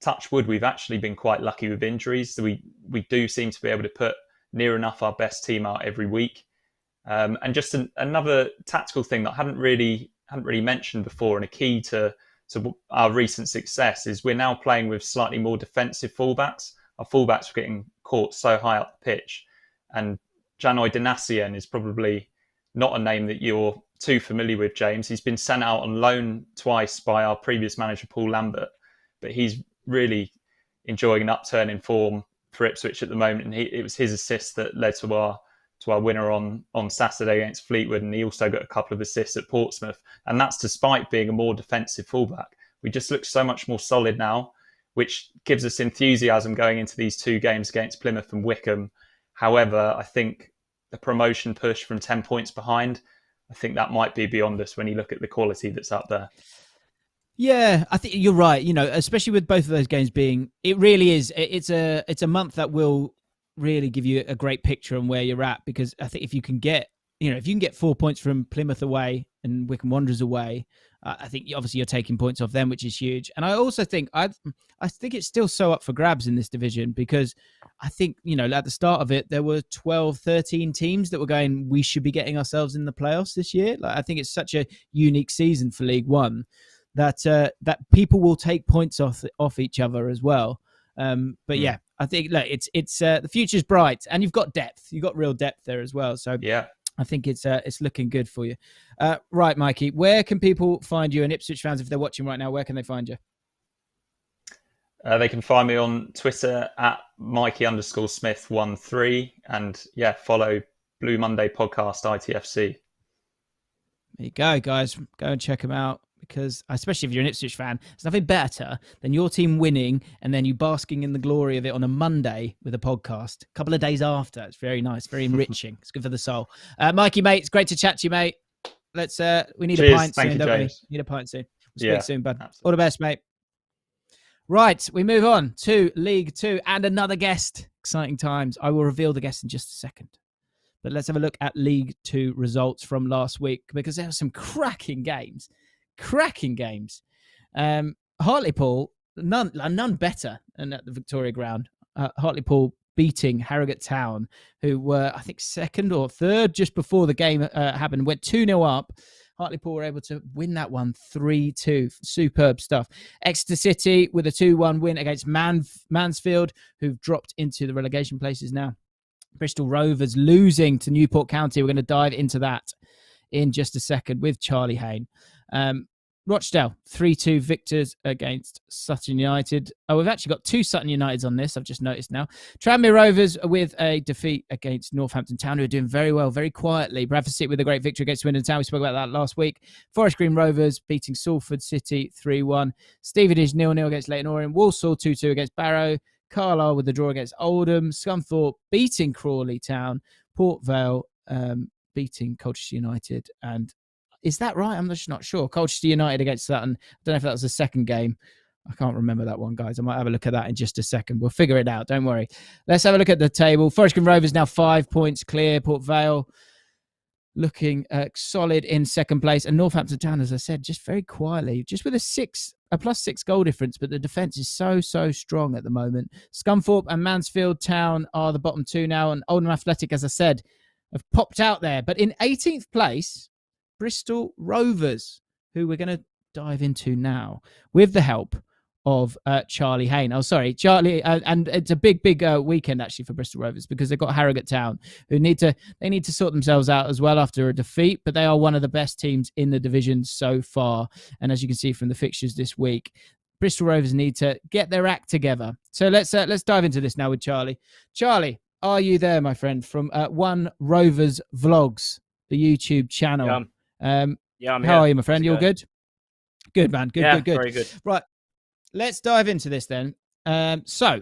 touch wood, we've actually been quite lucky with injuries. So we do seem to be able to put near enough our best team out every week. And just another tactical thing that I hadn't really mentioned before, and a key to our recent success, is we're now playing with slightly more defensive fullbacks. Our fullbacks are getting caught so high up the pitch. And Janoy Danasian is probably not a name that you're too familiar with, James. He's been sent out on loan twice by our previous manager, Paul Lambert, but he's really enjoying an upturn in form for Ipswich at the moment. And it was his assist that led to our winner on Saturday against Fleetwood, and he also got a couple of assists at Portsmouth. And that's despite being a more defensive fullback. We just look so much more solid now, which gives us enthusiasm going into these two games against Plymouth and Wycombe. However, I think the promotion push from 10 points behind, I think that might be beyond us when you look at the quality that's up there. Yeah, I think you're right. You know, especially with both of those games being, it really is. It's a month that will really give you a great picture on where you're at, because I think if you can get 4 points from Plymouth away and Wycombe Wanderers away, I think obviously you're taking points off them, which is huge. And I also think I think it's still so up for grabs in this division, because I think, you know, at the start of it, there were 12, 13 teams that were going, we should be getting ourselves in the playoffs this year. Like, I think it's such a unique season for League One that people will take points off each other as well. But yeah, I think it's the future's bright, and you've got depth. You've got real depth there as well. So yeah, I think it's looking good for you. Right, Mikey, where can people find you? And Ipswich fans, if they're watching right now, where can they find you? They can find me on Twitter at Mikey_Smith13, and yeah, follow Blue Monday Podcast ITFC. There you go, guys. Go and check them out. Because especially if you're an Ipswich fan, there's nothing better than your team winning and then you basking in the glory of it on a Monday with a podcast a couple of days after. It's very nice, very enriching. It's good for the soul. Mikey, mate, it's great to chat to you, mate. We need a pint soon, don't we? Need a pint soon. We'll speak soon, bud. Absolutely. All the best, mate. Right, we move on to League Two and another guest. Exciting times. I will reveal the guest in just a second. But let's have a look at League Two results from last week, because there were some cracking games. Hartlepool, none better than at the Victoria Ground. Hartlepool beating Harrogate Town, who were, I think, second or third just before the game happened, went 2-0 up. Hartlepool were able to win that one 3-2. Superb stuff. Exeter City with a 2-1 win against Mansfield, who've dropped into the relegation places now. Bristol Rovers losing to Newport County. We're going to dive into that in just a second with Charlie Hayne. Rochdale 3-2 victors against Sutton United. Oh, we've actually got two Sutton Uniteds on this, I've just noticed now. Tranmere Rovers with a defeat against Northampton Town, who are doing very well, very quietly. Bradford City with a great victory against Swindon Town. We spoke about that last week. Forest Green Rovers beating Salford City 3-1. Stevenage 0-0 against Leyton Orient. Walsall 2-2 against Barrow. Carlisle with the draw against Oldham, Scunthorpe beating Crawley Town, Port Vale beating Colchester United. And is that right? I'm just not sure. Colchester United against Sutton. I don't know if that was the second game. I can't remember that one, guys. I might have a look at that in just a second. We'll figure it out. Don't worry. Let's have a look at the table. Forest Green Rovers now 5 points clear. Port Vale looking solid in second place. And Northampton Town, as I said, just very quietly, just with a +6 goal difference, but the defence is so strong at the moment. Scunthorpe and Mansfield Town are the bottom two now, and Oldham Athletic, as I said, have popped out there. But in 18th place, Bristol Rovers, who we're going to dive into now with the help of Charlie Hayne. Oh, sorry, Charlie. And it's a big weekend actually for Bristol Rovers, because they've got Harrogate Town, who need to sort themselves out as well after a defeat, but they are one of the best teams in the division so far. And as you can see from the fixtures this week, Bristol Rovers need to get their act together. So let's dive into this now with Charlie. Charlie, are you there, my friend, from One Rovers Vlogs, the YouTube channel? Yeah, I'm here. How are you, my friend? You're good? Good, man. Good. Very good. Right. Let's dive into this then. So,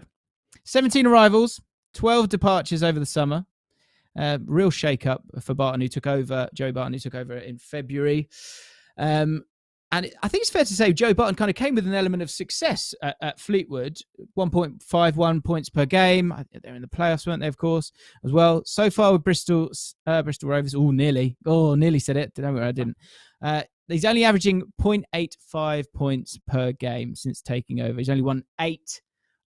17 arrivals, 12 departures over the summer. Real shake-up for Barton, Joey Barton, who took over in February. And I think it's fair to say Joe Barton kind of came with an element of success at Fleetwood. 1.51 points per game. They're in the playoffs, weren't they, of course, as well. So far with Bristol Rovers, nearly said it. Don't worry, I didn't. He's only averaging 0.85 points per game since taking over. He's only won 8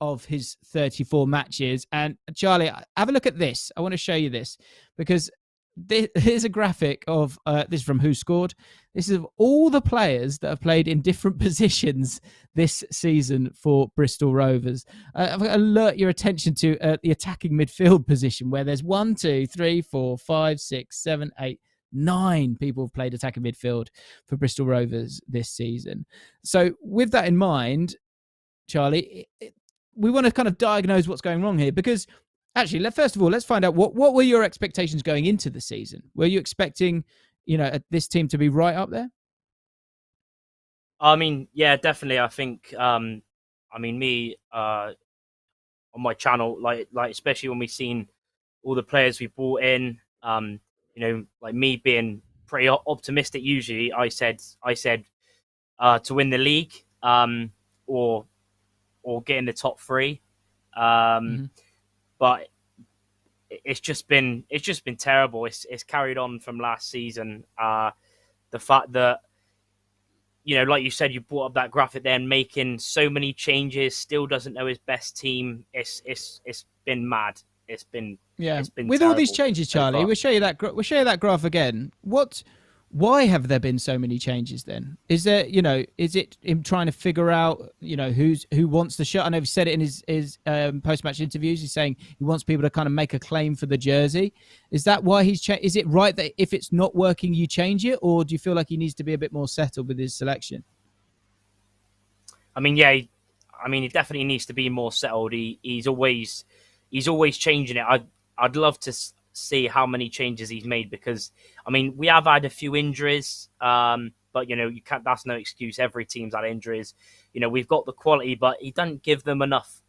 of his 34 matches. And Charlie, have a look at this. I want to show you this, because here's a graphic of this from Who Scored. This is of all the players that have played in different positions this season for Bristol Rovers. I'm going to alert your attention to the attacking midfield position, where there's 1, 2, 3, 4, 5, 6, 7, 8, 9 people have played attacking midfield for Bristol Rovers this season. So with that in mind, Charlie, we want to kind of diagnose what's going wrong here, because actually, first of all, let's find out what were your expectations going into the season? Were you expecting, this team to be right up there? I mean, yeah, definitely. I think, me on my channel, like especially when we've seen all the players we brought in, like me being pretty optimistic. Usually, I said to win the league, or get in the top 3. But it's just been terrible. It's carried on from last season. The fact that, like you said, you brought up that graphic there, and making so many changes, still doesn't know his best team. It's been mad. It's been with all these changes, Charlie. So we'll show you that graph again. Why have there been so many changes then? Is there, is it him trying to figure out, who wants the shirt? I know he said it in his post-match interviews. He's saying he wants people to kind of make a claim for the jersey. Is that why he's changed? Is it right that if it's not working, you change it? Or do you feel like he needs to be a bit more settled with his selection? I mean, yeah, he definitely needs to be more settled. He's always changing it. I'd love to see how many changes he's made, because we have had a few injuries, but you can't, that's no excuse. Every team's had injuries. We've got the quality, but he doesn't give them enough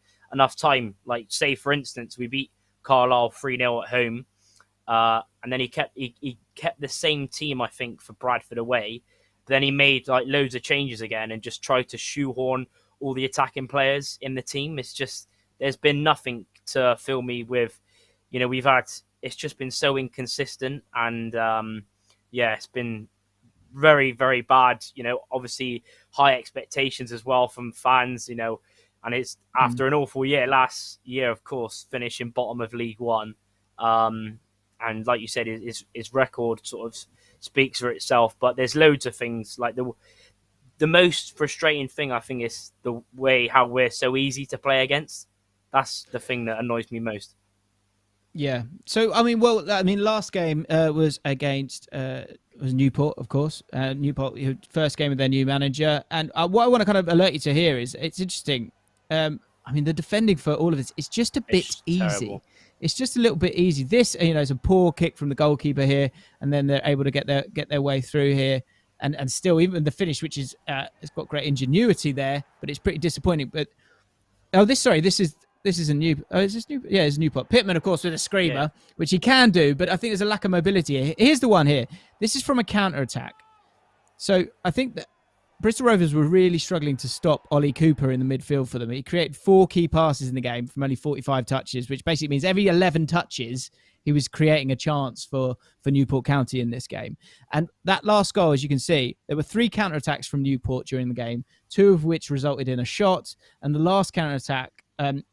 time. Like, say for instance, we beat Carlisle 3-0 at home, and then he kept the same team, I think, for Bradford away. But then he made like loads of changes again and just tried to shoehorn all the attacking players in the team. It's just, there's been nothing to fill me with. It's just been so inconsistent, and it's been very, very bad. Obviously high expectations as well from fans, and it's after an awful year last year, of course, finishing bottom of League One. And like you said, his record sort of speaks for itself, but there's loads of things. Like the most frustrating thing, I think, is the way how we're so easy to play against. That's the thing that annoys me most. Yeah. So, last game was against was Newport, of course. Newport, first game with their new manager. And what I want to kind of alert you to here is, it's interesting. The defending for all of this is just a bit easy. Terrible. It's just a little bit easy. This, it's a poor kick from the goalkeeper here, and then they're able to get their way through here. And still, even the finish, which is it's got great ingenuity there, but it's pretty disappointing. But this is This isn't new. Oh, is this new? Yeah, it's Newport. Pittman, of course, with a screamer, which he can do, but I think there's a lack of mobility here. Here's the one here. This is from a counter-attack. So I think that Bristol Rovers were really struggling to stop Ollie Cooper in the midfield for them. He created 4 key passes in the game from only 45 touches, which basically means every 11 touches, he was creating a chance for Newport County in this game. And that last goal, as you can see, there were 3 counter-attacks from Newport during the game, 2 of which resulted in a shot, and the last counter-attack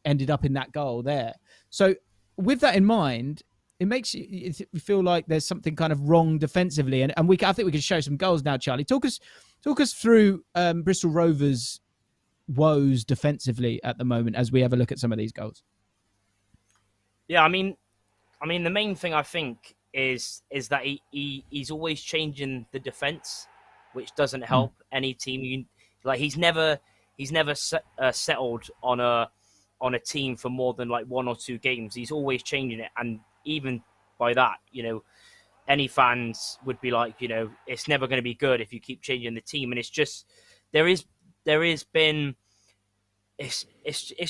ended up in that goal there. So with that in mind, it makes you feel like there's something kind of wrong defensively. And I think we can show some goals now, Charlie. Talk us through Bristol Rovers' woes defensively at the moment as we have a look at some of these goals. Yeah, I mean, the main thing I think is that he's always changing the defense, which doesn't help any team. He's never settled on a team for more than like 1 or 2 games. He's always changing it, and even by that, any fans would be like, it's never going to be good if you keep changing the team. And it's just there is been. It's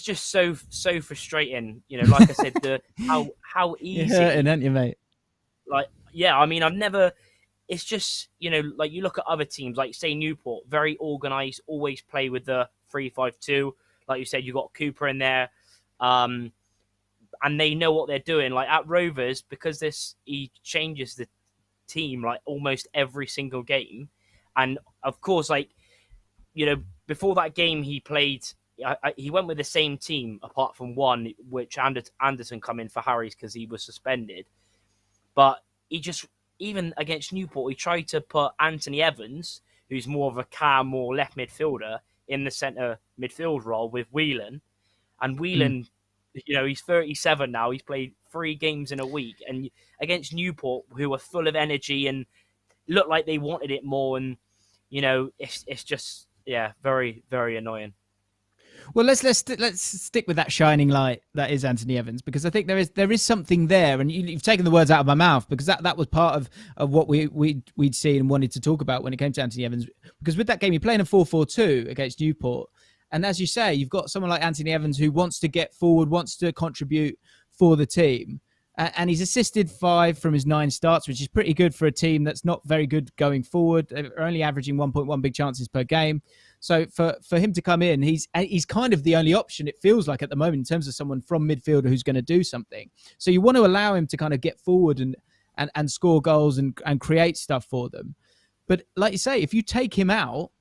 just so frustrating, like I said, how easy. You're hurting, aren't you, mate? I've never. It's just, like you look at other teams, like say Newport, very organised, always play with the 3-5-2. Like you said, you got Cooper in there, and they know what they're doing. Like at Rovers, because he changes the team like almost every single game, and of course, before that game he played. He went with the same team apart from one, which Anderson come in for Harry's because he was suspended. But he just, even against Newport, he tried to put Anthony Evans, who's more of a calm, more left midfielder, in the centre midfield role with Whelan. And Whelan, he's 37 now. He's played 3 games in a week. And against Newport, who are full of energy and looked like they wanted it more. And, it's just, very, very annoying. Well, let's stick with that shining light that is Anthony Evans, because I think there is something there, and you've taken the words out of my mouth, because that was part of what we'd seen and wanted to talk about when it came to Anthony Evans. Because with that game, you're playing a 4-4-2 against Newport, and as you say, you've got someone like Anthony Evans who wants to get forward, wants to contribute for the team, and he's assisted 5 from his 9 starts, which is pretty good for a team that's not very good going forward. They're only averaging 1.1 big chances per game. So for him to come in, he's kind of the only option, it feels like, at the moment, in terms of someone from midfielder who's going to do something. So you want to allow him to kind of get forward and score goals and create stuff for them. But like you say, if you take him out,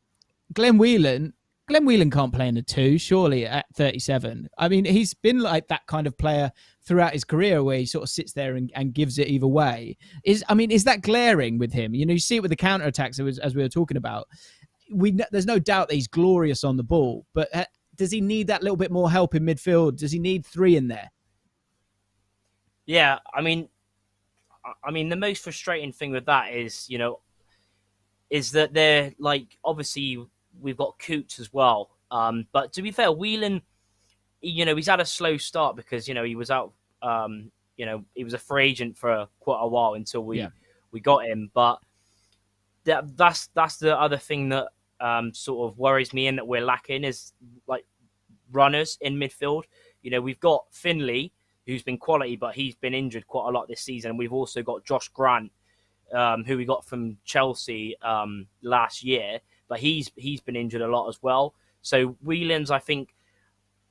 Glenn Whelan can't play in a 2, surely, at 37. I mean, he's been like that kind of player throughout his career, where he sort of sits there and gives it either way. Is that glaring with him? You see it with the counter-attacks, as we were talking about. There's no doubt that he's glorious on the ball, but does he need that little bit more help in midfield? Does he need 3 in there? Yeah, I mean, the most frustrating thing with that is that they're like, obviously we've got Coots as well, but to be fair, Whelan, he's had a slow start because he was out, he was a free agent for quite a while until we got him, but that's the other thing that sort of worries me and that we're lacking is like runners in midfield. We've got Finley, who's been quality, but he's been injured quite a lot this season. And we've also got Josh Grant, who we got from Chelsea last year, but he's been injured a lot as well. So Whelan's, I think,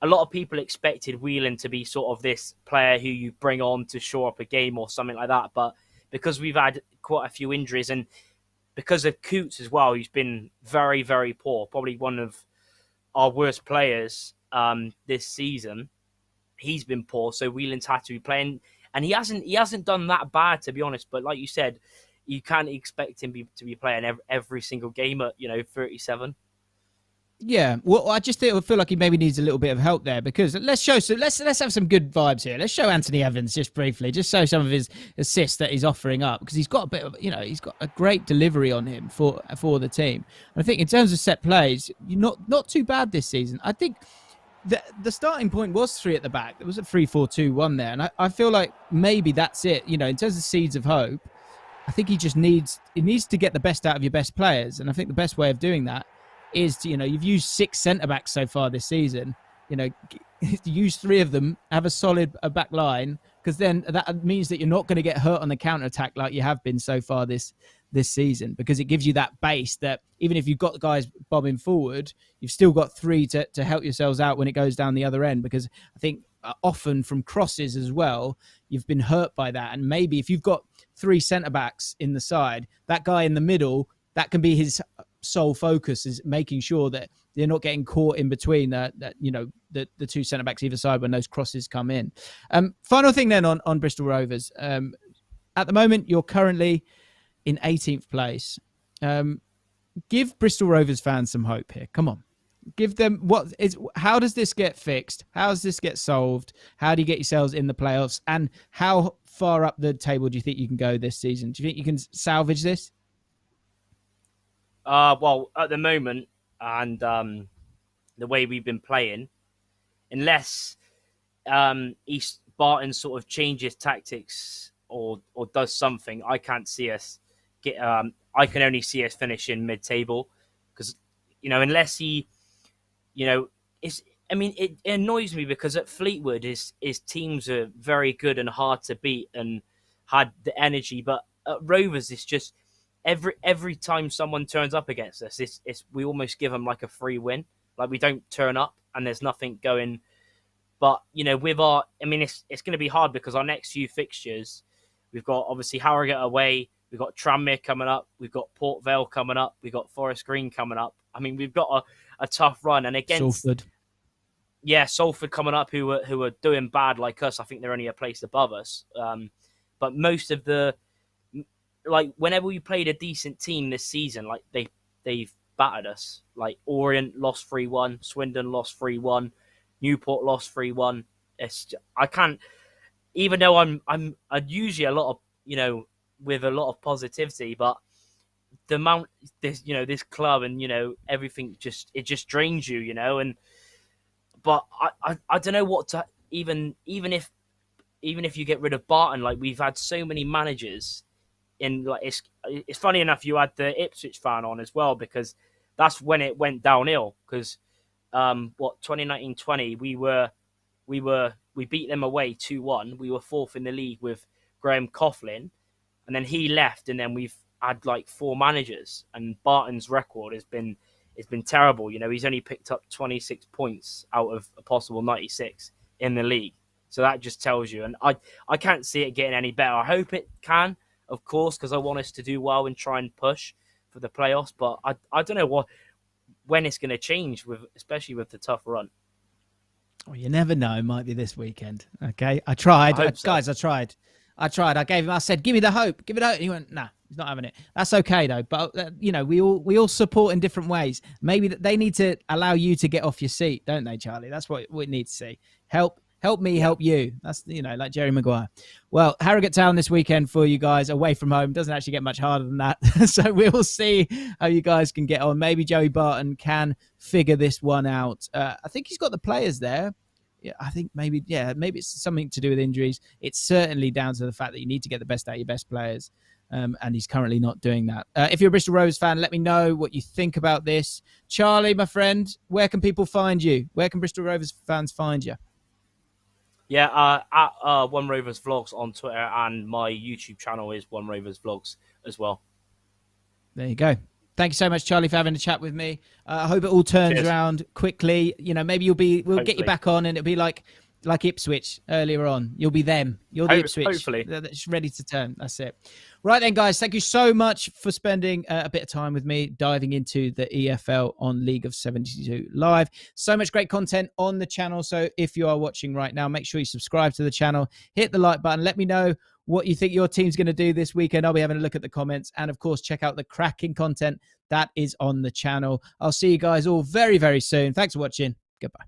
a lot of people expected Whelan to be sort of this player who you bring on to shore up a game or something like that. But because we've had quite a few injuries, and because of Coots as well, who's been very, very poor, probably one of our worst players this season, he's been poor. So Whelan's had to be playing, and he hasn't done that bad, to be honest. But like you said, you can't expect him to be playing every single game at 37. Yeah, well, I just feel like he maybe needs a little bit of help there, because let's have some good vibes here. Let's show Anthony Evans just briefly, just show some of his assists that he's offering up, because he's got a bit of, he's got a great delivery on him for the team. And I think in terms of set plays, not too bad this season. I think the starting point was 3 at the back. It was a 3-4-2-1 there, and I feel like maybe that's it. In terms of seeds of hope, I think he needs to get the best out of your best players, and I think the best way of doing that is to, you've used 6 centre-backs so far this season. use 3 of them, have a solid back line, because then that means that you're not going to get hurt on the counter attack like you have been so far this season, because it gives you that base that even if you've got the guys bobbing forward, you've still got 3 to help yourselves out when it goes down the other end. Because I think often from crosses as well, you've been hurt by that. And maybe if you've got 3 centre backs in the side, that guy in the middle, that can be his sole focus, is making sure that they're not getting caught in between the 2 centre backs either side when those crosses come in. Final thing then on Bristol Rovers. At the moment, you're currently in 18th place. Give Bristol Rovers fans some hope here. Come on. Give them how does this get fixed? How does this get solved? How do you get yourselves in the playoffs? And how far up the table do you think you can go this season? Do you think you can salvage this? Well, at the moment, and the way we've been playing, unless East Barton sort of changes tactics or does something, I can't see us get. I can only see us finishing mid-table, because unless he, it's. I mean, it annoys me because at Fleetwood his teams are very good and hard to beat and had the energy, but at Rovers it's just. Every time someone turns up against us, it's we almost give them like a free win. Like we don't turn up and there's nothing going. But with our, I mean, it's going to be hard because our next few fixtures, we've got obviously Harrogate away, we've got Tranmere coming up, we've got Port Vale coming up, we've got Forest Green coming up. I mean, we've got a tough run, and against Salford coming up, who are doing bad like us. I think they're only a place above us. But most of the whenever we played a decent team this season, like they've battered us. Like Orient lost 3-1, Swindon lost 3-1, Newport lost 3-1. I can't, even though I'm usually a lot of with a lot of positivity, but the amount this club and everything just drains you, and but I don't know what to even if you get rid of Barton, like we've had so many managers. It's funny enough you had the Ipswich fan on as well, because that's when it went downhill. Because 2019-20 we beat them away 2-1. We were 4th in the league with Graham Coughlin, and then he left, and then we've had like 4 managers, and Barton's record has been terrible. He's only picked up 26 points out of a possible 96 in the league. So that just tells you, and I can't see it getting any better. I hope it can, of course, because I want us to do well and try and push for the playoffs. But I don't know when it's going to change, especially with the tough run. Well, you never know. It might be this weekend. Okay, I tried, guys. I tried. I gave him. I said, "Give me the hope. Give it hope." And he went, "Nah, he's not having it." That's okay though. But we all support in different ways. Maybe they need to allow you to get off your seat, don't they, Charlie? That's what we need to see. Help me, help you. That's, like Jerry Maguire. Well, Harrogate Town this weekend for you guys, away from home. Doesn't actually get much harder than that. So we'll see how you guys can get on. Maybe Joey Barton can figure this one out. I think he's got the players there. Yeah, I think maybe it's something to do with injuries. It's certainly down to the fact that you need to get the best out of your best players. And he's currently not doing that. If you're a Bristol Rovers fan, let me know what you think about this. Charlie, my friend, where can people find you? Where can Bristol Rovers fans find you? Yeah, at One Rovers Vlogs on Twitter, and my YouTube channel is One Rovers Vlogs as well. There you go. Thank you so much, Charlie, for having a chat with me. I hope it all turns around quickly. Maybe we'll get you back on, and it'll be like Ipswich earlier on. You'll be them. You're the Ipswich. Hopefully. That's ready to turn. That's it. Right then, guys. Thank you so much for spending a bit of time with me, diving into the EFL on League of 72 Live. So much great content on the channel. So if you are watching right now, make sure you subscribe to the channel. Hit the like button. Let me know what you think your team's going to do this weekend. I'll be having a look at the comments. And, of course, check out the cracking content that is on the channel. I'll see you guys all very, very soon. Thanks for watching. Goodbye.